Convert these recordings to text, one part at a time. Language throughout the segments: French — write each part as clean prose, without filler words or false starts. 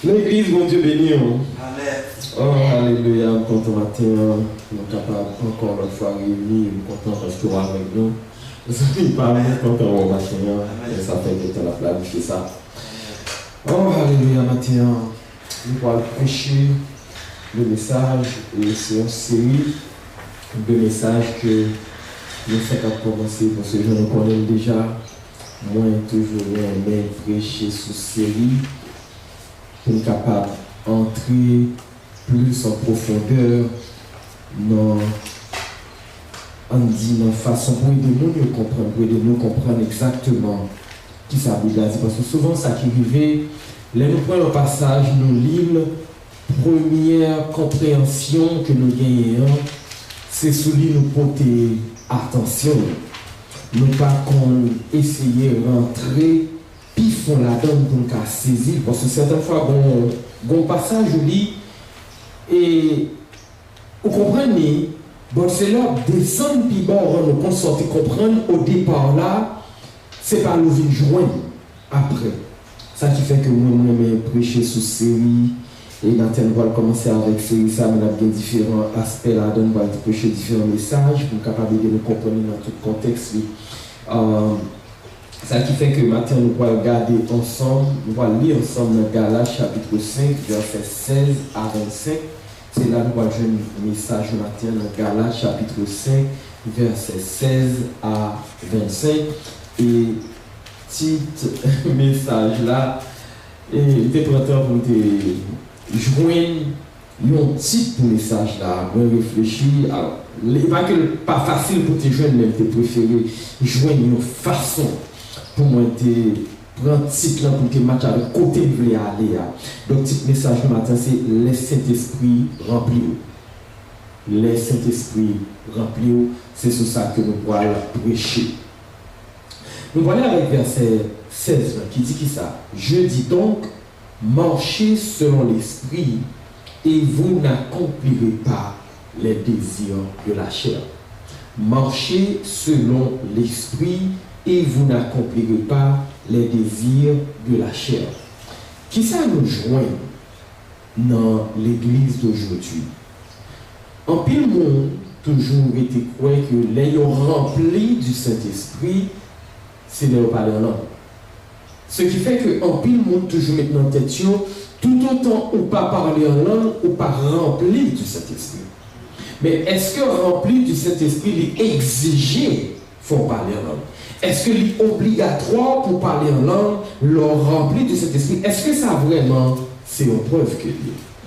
L'église, mon Dieu béni. Amen. Oh, alléluia, content matin. Nous sommes capables encore une fois réunis. Nous sommes contents parce que vous êtes avec nous. Nous sommes pas contents au matin. Et ça fait que tu as planifié ça. Oh, alléluia, matin. Nous allons prêcher le message. Et c'est une série de messages que nous sommes commencer parce que je nous connais déjà. Moi, toujours aimé prêcher sous série. Pour être capable d'entrer plus en profondeur dans la façon pour aider nous comprendre exactement qui ça veut dire. Parce que souvent, ça qui arrive, là, nous prenons le passage, nous lisons, première compréhension que nous gagnons, c'est celui nous porter attention. Nous pas qu'on essayer de rentrer. Puis font la donne pour nous saisir. Parce que certaines fois, bon passage, je lis, et vous comprenez, bon, c'est là, descendre, puis bon, on nous sortir comprendre au départ là, c'est pas nous venir joindre après. Ça qui fait que moi, je prêcher sous série, et Nathan va commencer avec série, ça, mais il y a différents aspects là, donc on va prêcher différents messages pour capable de nous comprendre dans tout contexte. Ça qui fait que maintenant nous allons regarder ensemble, nous allons lire ensemble dans Galates chapitre 5, verset 16 à 25. C'est là que nous allons jouer un message matin dans Galates chapitre 5, verset 16 à 25. Et titre message là, et il était printemps pour te joindre un titre pour message là, pour réfléchir. Il n'est pas facile pour te joindre, mais tu préfères joindre une façon. Pour moi, prendre un titre pour te matcher avec côté où vous voulez aller. Donc, le message du matin, c'est les Saint-Esprit remplis. Les Saint-Esprit remplis, c'est sur ça que nous allons prêcher. Nous allons avec verset 16 qui dit qui ça? Je dis donc, marchez selon l'Esprit et vous n'accomplirez pas les désirs de la chair. Marchez selon l'Esprit et vous n'accomplirez pas les désirs de la chair. Qui ça nous joint dans l'église d'aujourd'hui? En pile monde, toujours été croire que l'ayant rempli du Saint-Esprit, c'est de parler en langue. Ce qui fait que en pile monde, toujours maintenant tête, tout autant ou pas parler en langue ou pas rempli du Saint-Esprit. Mais est-ce que rempli du Saint-Esprit, il exige faut parler en langue? Est-ce que c'est obligatoire pour parler en langue, leur rempli de cet esprit? Est-ce que ça vraiment, c'est une preuve que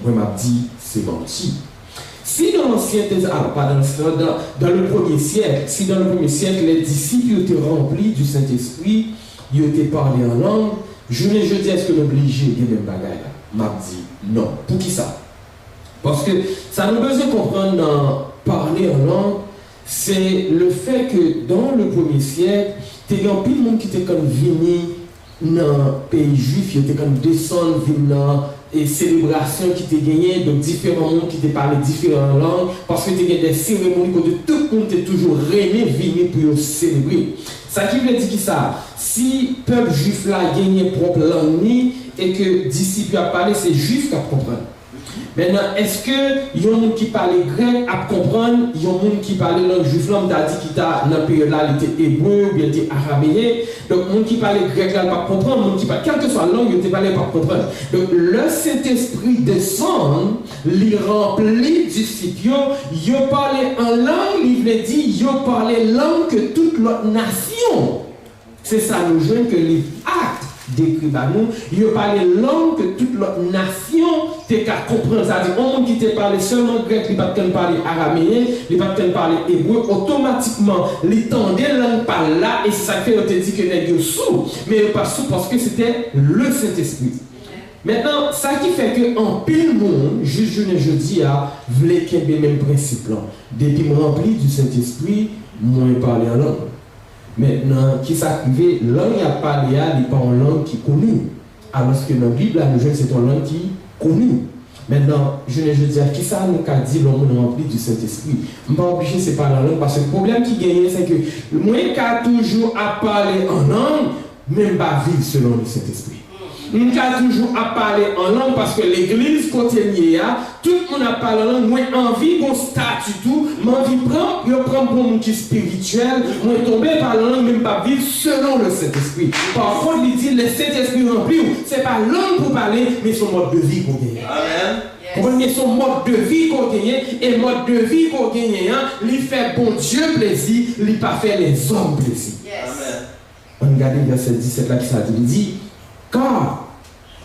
moi m'a dit, c'est menti. Si dans l'Ancien Testament, pas dans le premier siècle, si dans le premier siècle, les disciples étaient remplis du Saint-Esprit, ils étaient parlé en langue, je dis, est-ce que l'obligé de même bagaille là? M'a dit, non. Pour qui ça? Parce que ça nous besoin de comprendre dans parler en langue, c'est le fait que dans le premier siècle, il y a plein de monde qui était comme venu dans le pays juif, il était comme descendre, venir dans les célébrations qui étaient gagnées, donc différents mondes qui étaient parlé différentes langues, parce que il y a des cérémonies où tout le monde était toujours réuni, venu pour célébrer. Ça qui veut dire que ça, si le peuple juif là gagnait propre langue, et que disciples a parlé, c'est juif qui a compris. Maintenant, est-ce que y a un monde qui parle grec à comprendre, y a un monde qui parle langue juive, l'homme t'a dit qu'il t'a dans le pays là, il était hébreu, ou bien il était araméen, donc monde qui parle grec là, pas comprendre, monde qui parle, quelle que soit la langue, il était parlé pas comprendre. Donc le Saint-Esprit descend, il remplit du disciples, il parlait en langue, il veut dire, il parlait langue que toute l'autre nation. C'est ça nous joint que les actes décrit par nous, il parlait langue que toute l'autre nation t'es qu'à comprendre. C'est-à-dire, on qui te parlait seulement grec, il pas de parler araméen, il pas de parler hébreu, automatiquement, il tendait langue par là, et c'est ça que on te dit que n'est sous, mais pas sous parce que c'était le Saint-Esprit. Maintenant, ça qui fait que en pile monde, juste je dis à voulait qu'il y ait le même principe là. Depuis rempli du Saint-Esprit, moi parler en langue. Maintenant, qui s'active, langue il n'y a pas il n'est pas en langue qui est connue. Alors que dans la Bible, c'est une langue qui est connue. Maintenant, je dis à qui ça nous a dit l'homme rempli du Saint-Esprit. Je ne suis pas obligé de parler en langue parce que le problème qui gagne, c'est que moi qui a toujours à parler en langue, même pas vivre selon le Saint-Esprit. Nous avons toujours à parler en langue parce que l'église, côté lié, tout le monde a parlé en langue. Moi, envie, mon statut, tout, moi, envie prendre, je prends pour mon qui spirituel, moi, tomber par la langue, même pas vivre selon le Saint-Esprit. Par contre, il dit, le Saint-Esprit rempli, c'est pas langue pour parler, mais son mode de vie qu'on gagne. Amen. Yes. Son mode de vie qu'on gagne, et mode de vie qu'on gagne, il fait bon Dieu plaisir, il pas fait les hommes plaisir. Yes. Amen. On regarde le verset 17 là qui ça dit, car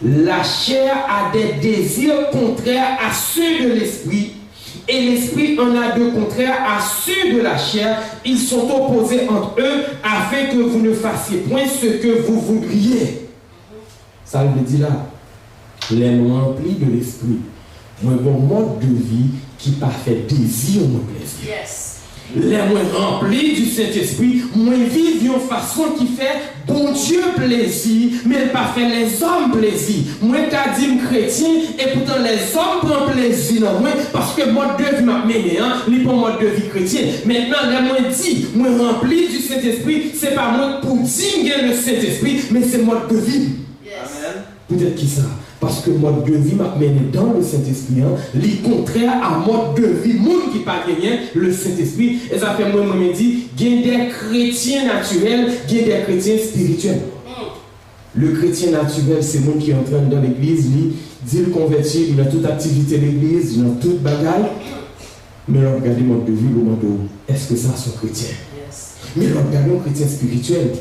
la chair a des désirs contraires à ceux de l'esprit, et l'esprit en a de contraires à ceux de la chair. Ils sont opposés entre eux, afin que vous ne fassiez point ce que vous voudriez. Ça veut dire là, les remplis de l'esprit, un bon mode de vie qui pas fait désir ou plaisir. Yes. Les moins remplis du Saint-Esprit, moins vivent d'une façon qui fait bon Dieu plaisir, mais pas fait les hommes plaisir. Moi, t'as dit chrétien, et pourtant les hommes prennent plaisir dans moi, parce que mode de vie m'a mené, il pas mode de vie chrétien. Maintenant, les moins dit, moins remplis du Saint-Esprit, c'est pas moi pour dire le Saint-Esprit, mais c'est mode de vie. Yes. Amen. Peut-être qui ça? Parce que mode de vie m'a mené dans le Saint-Esprit, les contraire à mode de vie, monde qui pas gagné le Saint-Esprit. Et ça fait moi me dit, il y a des chrétiens naturels, il y a des chrétiens spirituels. Le chrétien naturel, c'est monde qui entraîne dans l'église, il dit le convertir, il a toute activité de l'église, il a toute bagarre. Mais là, regardez mode de vie, le mode de est-ce que ça c'est chrétien? Yes. Mais là, regardez un chrétien spirituel.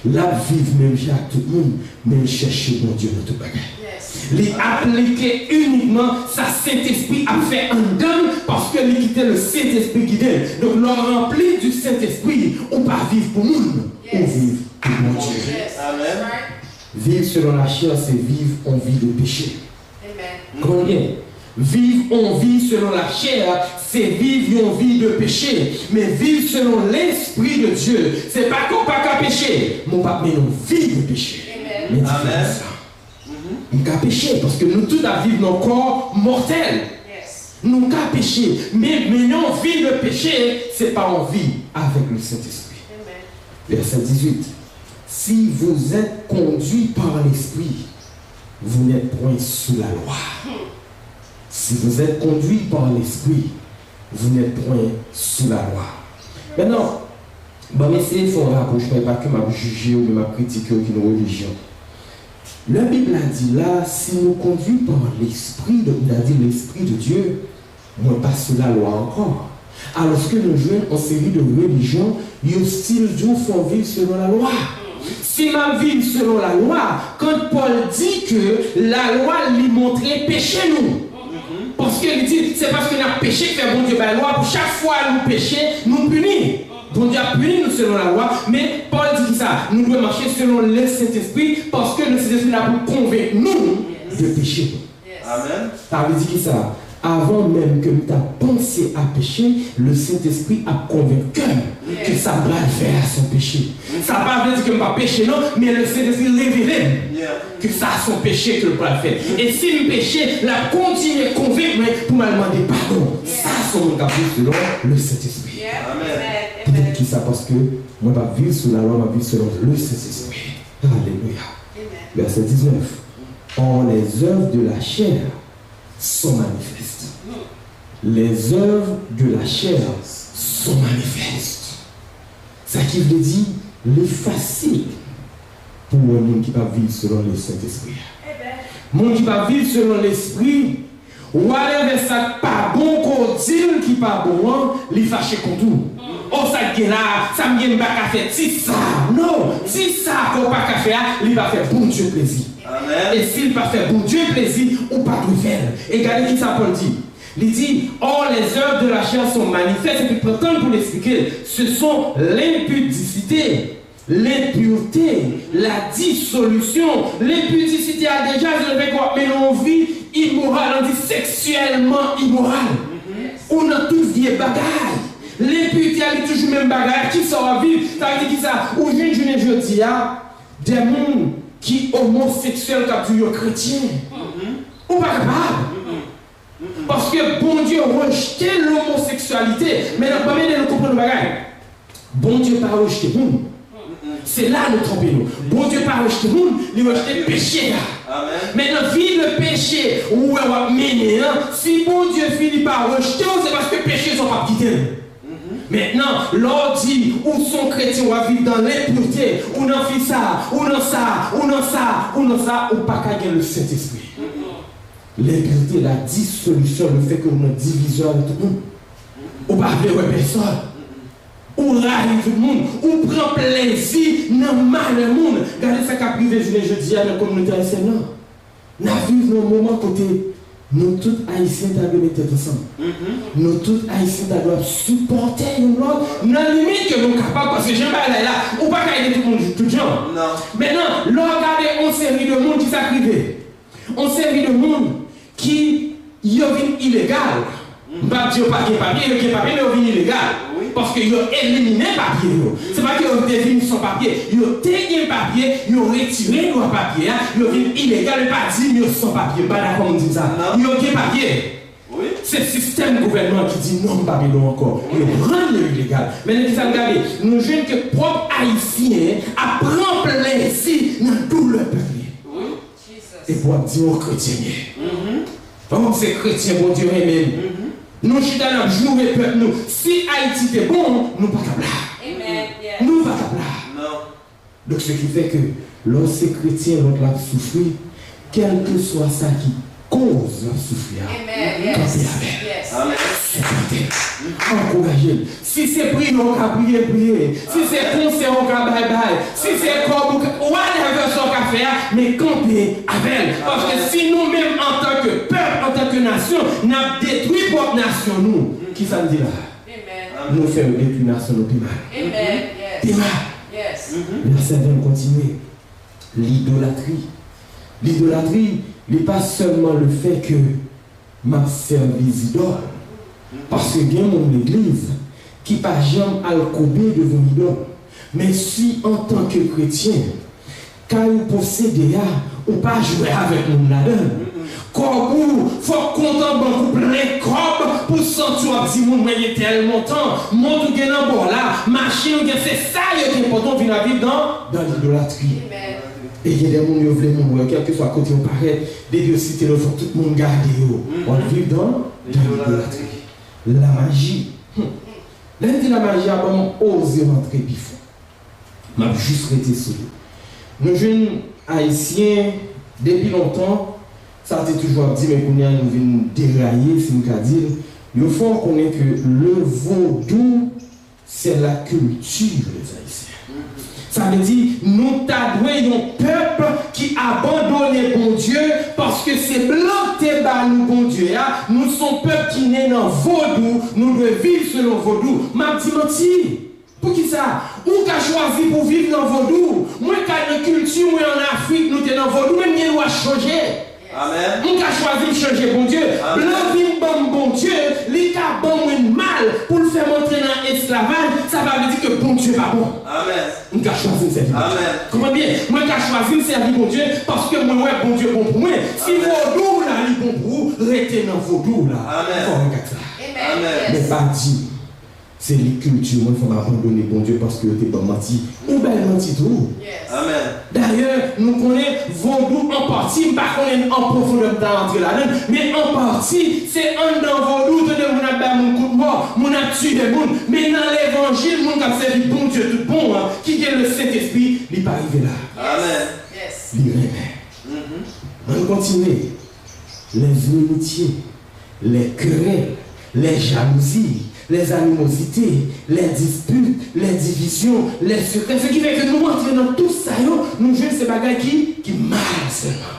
Là, vive même chaque tout le monde, mais il cherche mon Dieu dans toute bagarre. Les appliquer uniquement sa Saint-Esprit a fait un don parce que il quittait le Saint-Esprit qui donne. Donc, l'on rempli du Saint-Esprit, on pas vivre pour nous, on vit pour mon Dieu. Yes. Amen. Vivre selon la chair, c'est vivre en vie de péché. Amen. Combien? Vivre en vie selon la chair, c'est vivre en vie de péché. Mais vivre selon l'Esprit de Dieu, c'est pas qu'on pas qu'à pécher, mais on pas mais on vit de péché. Amen. Amen. Nous avons péché parce que nous tous vivons dans le corps mortel. Yes. Nous avons péché. Mais non, vie de péché, ce n'est pas en vie avec le Saint-Esprit. Verset 18. Si vous êtes conduit par l'Esprit, vous n'êtes point sous la loi. Si vous êtes conduit par l'Esprit, vous n'êtes point sous la loi. Maintenant, mais c'est il faut un rapprochement, pas que m'a jugé ou m'a critiqué aucune religion. La Bible a dit là, si nous conduisons par l'Esprit de Dieu, on pas sous la loi encore. Alors que nous jouons en série de religions, ils style Dieu font vivre selon la loi. Si ma vie selon la loi, quand Paul dit que la loi lui montrait péché nous. Parce qu'il dit, c'est parce qu'on a péché que bon Dieu la loi, pour chaque fois nous pécher, nous punit. Bon Dieu a puni nous selon la loi, mais Paul dit ça, nous devons marcher selon le Saint-Esprit, parce que le Saint-Esprit a pour convaincre nous de pécher. Yes. Amen. Ça veut dire ça. Avant même que nous avons pensé à pécher, le Saint-Esprit a convaincu que ça va faire son péché. Ça ne veut pas dire que je ne vais pas pécher, non, mais le Saint-Esprit révèle que ça a son péché que le va faire. Et si le péché, la continue à convaincre pour me demander pardon, ça c'est mon capot selon le Saint-Esprit. Amen. Peut-être qui ça parce que moi je vais vivre sous la loi, je vais vivre selon le Saint-Esprit. Alléluia. Verset 19. Or les œuvres de la chair sont manifestes. Les œuvres de la chair sont manifestes. Ça qui veut dire, il est facile pour un monde qui va vivre selon le Saint-Esprit. Le monde qui va vivre selon l'Esprit, whatever ça pas bon qu'on dit qui pas bon, il fâché contre tout. Oh ça qui là, ça me vient pas faire si ça. Non, si ça qu'on pas faire, il va faire bon Dieu plaisir. Amen. Et s'il va faire bon Dieu plaisir, ou pas tout faire. Et regardez qui ça Paul dit. Il dit, or les œuvres de la chair sont manifestes, et puis pourtant pour l'expliquer, ce sont l'impudicité, l'impureté, la dissolution. L'impudicité a déjà, je vais quoi, mais on vit immoral, on dit sexuellement immoral. On a tous vie bagaille. L'impureté a toujours même bagaille, qui sort vivre, ça veut dire qui ça, ou je dis, des gens qui homosexuels qui sont chrétiens, ou pas capable. Parce que bon Dieu rejetait l'homosexualité. Mais nous ne comprenons pas. Bon Dieu pas rejeté nous. C'est là nous trompons nous. Bon Dieu pas rejeté nous, il rejeté le péché. Maintenant, vie le péché, où on va mener, si bon Dieu finit par rejeter, c'est parce que le péché ne sont pas quittés. Maintenant, l'on dit, où sont chrétiens, on va vivre dans l'impureté, ou dans ça, ou dans ça, ou dans ça, ou dans ça, ou pas qu'à le Saint-Esprit. L'impureté, la dissolution, le fait qu'on a division avec tout le monde. Ou pas avec personne. Ou raille tout le monde. Ou prend plaisir dans le mal du monde. Regardez ça qu'a privé, je dis à la communauté haïtienne. Nous vivons un moment côté. Nous tous haïtiens doivent mettre ensemble. Nous tous haïtiens doivent supporter l'autre. Dans la limite que nous sommes capables, parce que j'aime pas là, ou pas aider tout le monde, tout le genre. Maintenant, regardez, on série de monde qui s'acrivent. On série de monde qui y est illégal. Pas dire pas papier, mais ils illégal. Parce qu'ils ont éliminé le papier. Ce n'est pas qu'ils ont défini son papier. Ils ont dégué le papier, ils ont retiré le papier. Ils ont dit illégal, mais pas dit qu'ils sont papier. Pas d'accord, on dit ça. Ils ont dit papier. C'est le système gouvernement qui dit non, pas non encore. Ils rendent le illégal. Mais nous disons, regardez, nous jeunes que propre haïtien apprend plaisir dans tout le peuple. Et pour dire aux chrétiens. Comment c'est chrétien, bon Dieu, même. Nous sommes dans le jour et peuple. Si Haïti est bon, nous ne sommes pas là. Nous ne sommes pas là. Donc ce qui fait que lorsque chrétien, l'autre l'a souffrir, quel que soit ça qui cause la souffrance, encouragez. Si c'est prier, on va prier. Si c'est concert, on va bye. Si c'est comme whatever son qu'à faire, mais camper avec. Parce que si nous-mêmes, en tant que peuple, en tant que nation, nous avons détruit notre nation, nous, qui ça nous dit là? Nous faisons détruire la nation, nous plus mal. Plus mal. Verset 20, continuer. L'idolâtrie. L'idolâtrie n'est pas seulement le fait que m'a servi d'idole. Parce que il y a mon église qui n'a pas jamais à le couper devant l'idole. Mais si en tant que chrétien, quand vous possédez, ou pas jouer avec mon là-dedans. Comme vous, il faut content beaucoup plein de corps pour sentir si vous voyez tellement temps. Mon tout gain en bord là, machine, c'est ça qui est important de vivre dans l'idolâtrie. Et il y a des gens qui veulent mourir, quel que soit côté on paraît, des deux cités, il faut tout le monde garder. On vit dans l'idolâtrie. La magie. L'un la magie a vraiment osé rentrer plus fort. M'a juste été sur nous jeunes haïtiens, depuis longtemps, ça a toujours dit, mais qu'on a nous venons dérailler, si nous dire, il faut connaître que le vaudou, c'est la culture des haïtiens. Ça veut dire, nous t'adouons un peuple qui abandonne bon Dieu parce que c'est blanc qui est nous bon Dieu. Nous sommes peuple qui naît dans vaudou, nous devons vivre selon vaudou. Ma dit menti. Pour qui ça? Ou qu'a choisi pour vivre dans vaudou? Moi, quand une culture, moi en Afrique, nous sommes dans vaudou, même nous doit changer. Amen. Nous avons choisi de changer bon Dieu. Blanc vit bon Dieu, l'État bon mal pour le faire montrer dans l'esclavage, ça va dire que bon Dieu va bon. Amen. Nous avons choisi de servir. Amen. Comment bien? Moi, j'ai choisi de servir bon Dieu parce que moi, bon Dieu bon pour moi. Si vaudou là, il bon pour vous, restez dans vaudou là. Amen. Il faut regarder ça. Amen. Mais pas dit. C'est les cultures, il faut abandonner bon Dieu parce que tu n'es pas menti. Ou bien menti tout. Amen. D'ailleurs, nous connaissons vaudou en partie, pas qu'on en profondeur d'entrer là-dedans, mais en partie, c'est un dans vaudou, de mon a mon coup de mort, mon a tué des gens. Mais dans l'évangile, mon a servi bon Dieu tout bon, qui est le Saint-Esprit, il n'est pas arrivé là. Amen. Yes. Il remet. On continue. Les inimitiés, les querelles, les jalousies, les animosités, les disputes, les divisions, les secrets. Ce qui fait que nous entrons dans tout ça, nous jouons ces bagages qui mal seulement.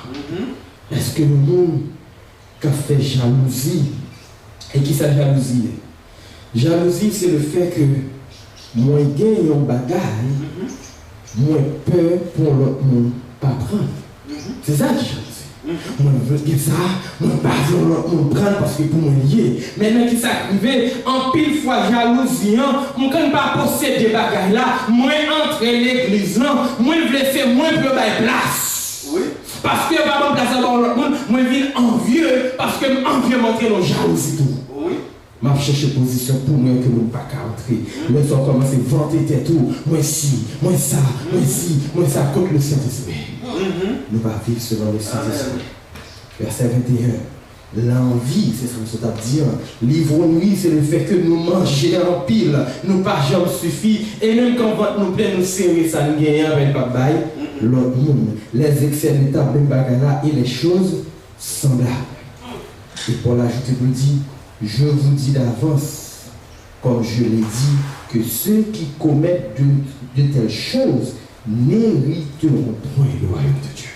Est-ce que le monde qui a fait jalousie, et qui ça jalousie? Jalousie, c'est le fait que moi gagne un bagage, moi peur pour l'autre monde pas prendre. C'est ça qui jalousie. Moi je veux dire ça, moi pas me prendre parce que pour moi lié. Maintenant qui s'arrive, en pile fois jalousie, on ne peut pas posséder des bagages là, moi entre l'église là, moi je laisser moi pour bailler place. Oui. Parce que pas me placer dans l'autre monde, moi je envieux parce que envieux montrer nos jalousie tout. Oui. m'a cherché position pour moi que nous pas qu'à entrer. Mais ça commence à vanter tes tout. Moi si, moi ça, moi si, moi ça contre le Saint-Esprit. Nous va vivre selon le Saint-Esprit. Verset 21. L'envie, c'est ce que ça veut dire. Livrons-nous, c'est le fait que nous mangeons en pile. Nous pas jamais suffit. Et même quand nous plaît, nous serrer ça, nous gagnons avec pas bail. L'autre monde, les excès d'étape, même bagarre et les choses semblables. Et Paul ajoute pour dire, je vous dis d'avance, comme je l'ai dit, que ceux qui commettent de telles choses n'hériteront point le royaume de Dieu.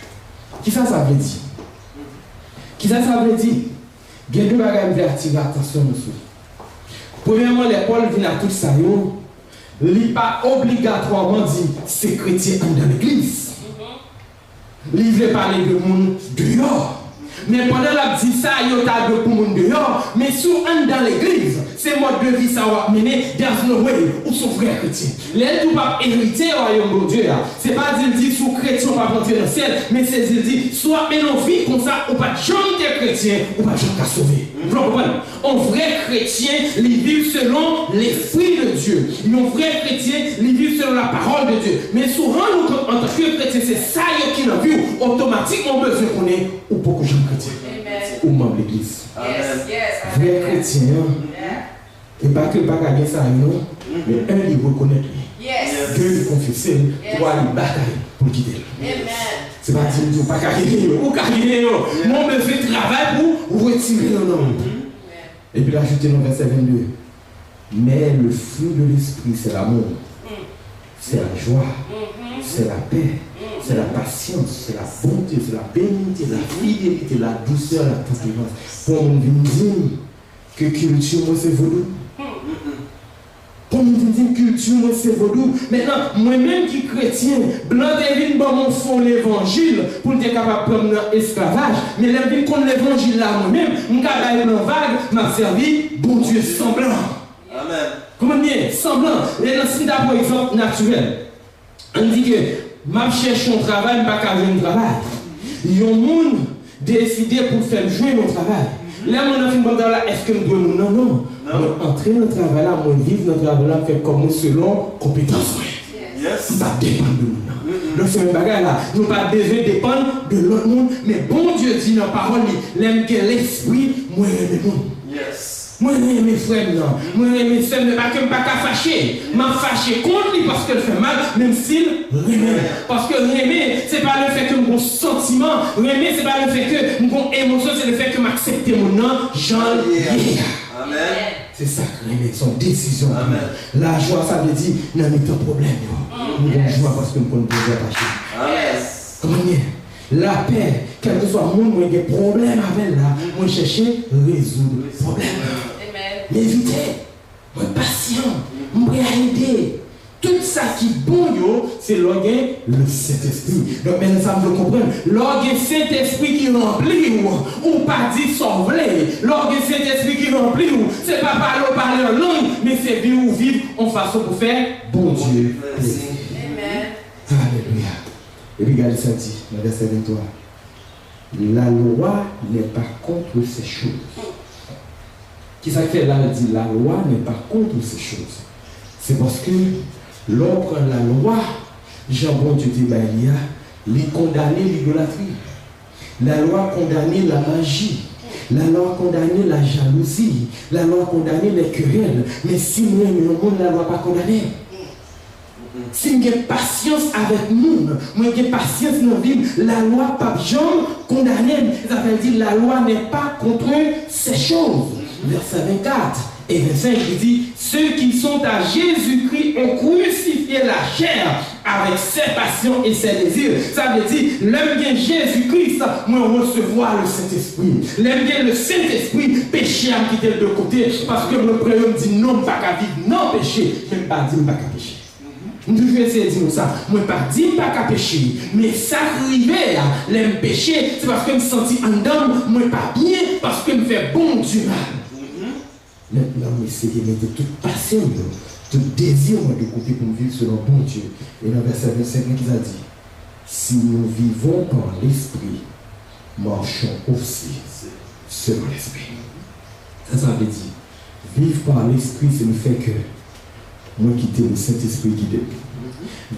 Qui ça veut dire? Qui ça veut dire? Il y a deux bagages qui attirer l'attention de nous. Premièrement, les Paul viennent à tout ça. Il n'est pas obligatoirement dit c'est chrétien dans l'église. Il veut parler de monde dehors. Mais pendant la dit ça, il y a de pour monde dehors. Mais si on est dans l'église, c'est mode de vie ça va mener dans no way où son frère chrétien. Les tout pas hériter au royaume de Dieu. C'est pas dire sous chrétien pas rentrer dans le ciel, mais c'est dire soit non vie comme ça ou pas jamais chrétien ou pas jamais sauver. Vous comprenez? Un vrai chrétien, il vit selon l'esprit de Dieu. Un vrai chrétien, il vit selon la parole de Dieu. Mais souvent, nous, en tant que chrétien, c'est ça qui nous vu automatiquement besoin qu'on est ou pour que j'aime chrétien. Ou membre de l'église. Vrai chrétien, et pas que pas gagner ça, non, mais un, il reconnaît lui. Deux, il confesse. Trois, il bataille pour quitter. C'est pas dire pas gagner, ou gagner, mon besoin de travail pour retirer le nom. Et puis ajouter dans le verset 22. Mais le fruit de l'esprit, c'est l'amour, c'est la joie, c'est la paix, c'est la patience, c'est la bonté, c'est la bénité, la fidélité, la douceur, la tempérance. Pour mon dire que culture, moi, c'est vaudou. Pour mon dire culture, moi, c'est vaudou. Maintenant, moi-même qui chrétien, blanc devine bon mon fond l'évangile pour être capable de prendre l'esclavage. Mais l'évangile qu'on l'évangile là, moi-même, mon cabane dans vague m'a servi, bon Dieu semblant. Amen. Comment dire? Semblant. Et dans ce par exemple naturel, on dit que m'a cherche un travail, pas qu'à jouer un travail. Il y a un monde décidé pour faire jouer mon travail. Là, mon enfant, là, est-ce que nous devons? Non, non. Entrer dans le travail là, mon vivre dans le travail là, fait comme selon compétence. Yes. Pas dépendre de nous. Donc, c'est un bagage là. Nous pas besoin de dépendre de l'autre monde. Mais bon Dieu dit dans la parole, l'aime que l'esprit, moi, le monde. Yes. Moi, mes frères, non. Moi, mes soeurs, mais pas que je ne pas fâcher. Je suis fâché contre lui parce qu'elle fait mal, même s'il remet. Parce que remet, ce n'est pas le fait que mon sentiment, remet, ce n'est pas le fait que mon émotion, c'est le fait que m'accepte mon nom, Jean-Pierre. Amen. C'est ça que remet, son décision. Amen. La joie, ça veut dire, non, mais ton problème. Nous avons joie parce que nous ne pouvons pas attacher. Amen. Comment dire? La paix, quel que soit le monde, moi, j'ai des problèmes avec là, moi, chercher à résoudre le problème. M'éviter, moi, patient, moi, aider. Tout ça qui est bon, c'est le Saint-Esprit. Donc, maintenant, ça me comprendre. Le Saint-Esprit qui remplit, ou pas dit sauver. Le Saint-Esprit qui remplit, c'est pas parler en langue, mais c'est vivre en façon pour faire bon Dieu. Amen. Alléluia. Et puis, regardez ça dit, dans le verset 23. La loi n'est pas contre ces choses. Qui ça fait là, il dit la loi n'est pas contre ces choses. C'est parce que l'on prend la loi, Jean-Bon Dieu dit, il condamner l'idolâtrie. La loi condamner la magie. La loi condamner la jalousie. La loi condamner les querelles. Mais si nous aimons le monde, la loi pas condamner. Si nous avons patience avec nous, nous avons patience dans la vie, la loi pas jamais condamner. Ça veut dire la loi n'est pas contre ces choses. Verset 24 et 25, il dit, ceux qui sont à Jésus-Christ ont crucifié la chair avec ses passions et ses désirs. Ça veut dire, l'homme bien Jésus-Christ, moi recevoir le Saint-Esprit. L'homme bien le Saint-Esprit, péché à quitter de côté, parce que le prénom dit non, pas qu'à vivre, non péché, même pas dire pas qu'à pécher. Je vais essayer de dire ça. Moi, pas dire pas qu'à pécher, mais ça arrivait à l'aime pécher, c'est parce que je me sens en dedans, moi pas bien, parce que je me fais bon du mal. Maintenant, essayez de mettre toute passion, tout désir de côté pour vivre selon bon Dieu. Et dans le verset 25, il a dit, si nous vivons par l'esprit, marchons aussi selon l'esprit. Ça veut dire, Vivre par l'esprit, c'est le fait que moi quitter le Saint-Esprit guidé.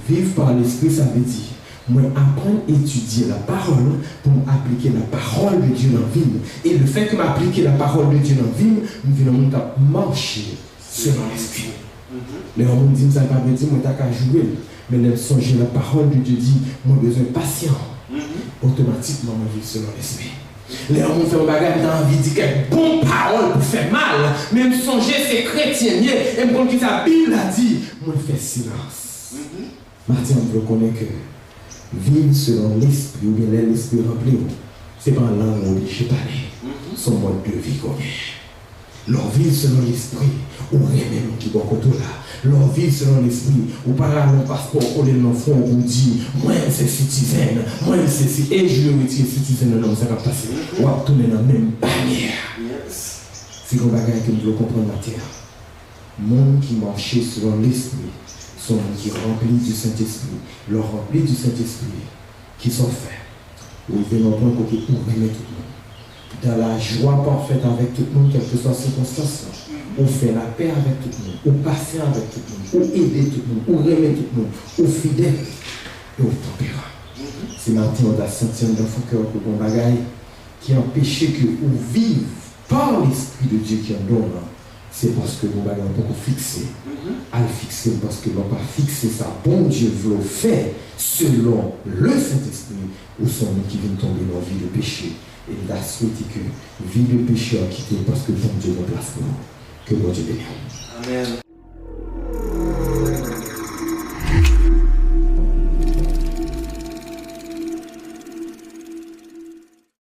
Vivre par l'esprit, ça veut dire moi apprendre à étudier la parole pour appliquer la parole de Dieu dans la vie. Et le fait que m'appliquer la parole de Dieu dans la vie, nous venons marcher selon l'esprit. Les hommes disent ça pas dire moi t'as qu'à jouer, mais les songer la parole de Dieu dit moi besoin de patience. Automatiquement moi vivre selon l'esprit. Les hommes font un bagage dans la vie, dit que bonne parole pour faire mal. Même songer c'est chrétien, et pour qui sa Bible a dit, moi fais silence. Martin, on reconnaît que vivre selon l'esprit, ou bien l'esprit rempli, c'est pas un langue obligé de parler. Son mode de vie qu'on est. Leur vie selon l'esprit, ou rien même qui va côté là. Leur vie selon l'esprit, ou par là, mon passeport, on est dans le fond, on dit, moi c'est citoyen, moi c'est si, et je le retire citoyen, non, ça va passer. On va tourner dans la même bannière. C'est un bagage que nous devons comprendre la terre. Monde qui marchait selon l'esprit, sont monde qui remplis du Saint-Esprit, leur remplis du Saint-Esprit, qui sont faits. Ou ils viennent au point pour aimer tout le monde. Dans la joie parfaite avec tout le monde, quelles que soient les circonstances, on fait la paix avec tout le monde, on passe avec tout le monde, on aider tout le monde, on remet tout le monde, on fidèle et on tempéra. C'est maintenant on a senti dans son cœur que bon bagaille qui empêchait que on vive par l'Esprit de Dieu qui en donne. C'est parce que bon bagaille on peut fixer. À le fixer parce que l'on pas fixer ça. Bon Dieu veut le faire selon le Saint-Esprit ou son nom qui vient tomber dans la vie de péché. Et il a souhaité que vie de péché a quitté parce que bon Dieu nous place pour nous. Que bon Dieu bénisse. Amen.